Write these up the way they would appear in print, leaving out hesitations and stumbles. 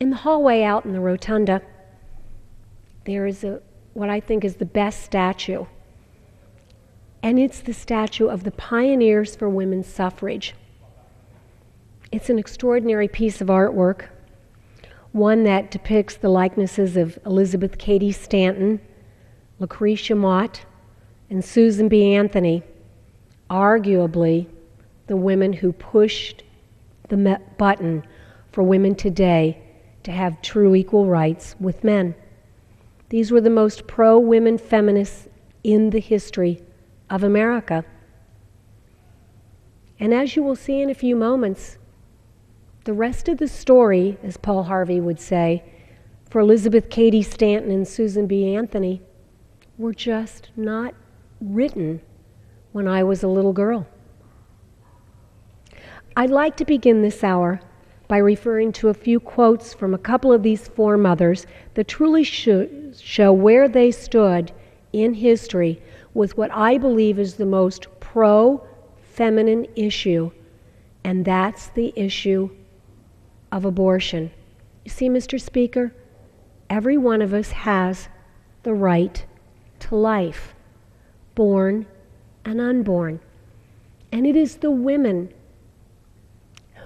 In the hallway out in the rotunda, there is what I think is the best statue. And it's the statue of the pioneers for women's suffrage. It's an extraordinary piece of artwork, one that depicts the likenesses of Elizabeth Cady Stanton, Lucretia Mott, and Susan B. Anthony, arguably the women who pushed the button for women today to have true equal rights with men. These were the most pro-women feminists in the history of America. And as you will see in a few moments, the rest of the story, as Paul Harvey would say, for Elizabeth Cady Stanton and Susan B. Anthony were just not written when I was a little girl. I'd like to begin this hour by referring to a few quotes from a couple of these foremothers that truly show where they stood in history with what I believe is the most pro-feminine issue, and that's the issue of abortion. You see, Mr. Speaker, every one of us has the right to life, born and unborn. And it is the women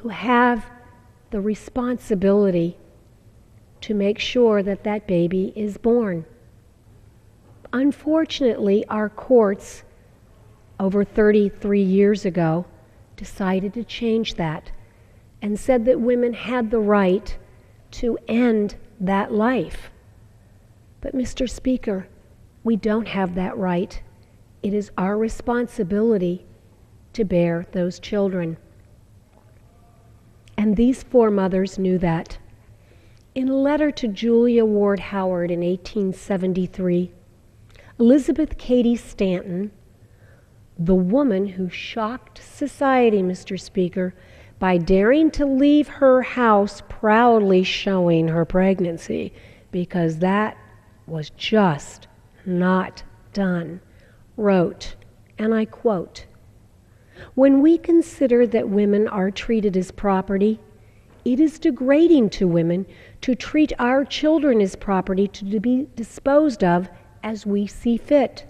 who have the responsibility to make sure that that baby is born. Unfortunately, our courts, over 33 years ago, decided to change that and said that women had the right to end that life. But, Mr. Speaker, we don't have that right. It is our responsibility to bear those children. And these foremothers knew that. In a letter to Julia Ward Howard in 1873, Elizabeth Cady Stanton, the woman who shocked society, Mr. Speaker, by daring to leave her house proudly showing her pregnancy, because that was just not done, wrote, and I quote, "When we consider that women are treated as property, it is degrading to women to treat our children as property to be disposed of as we see fit.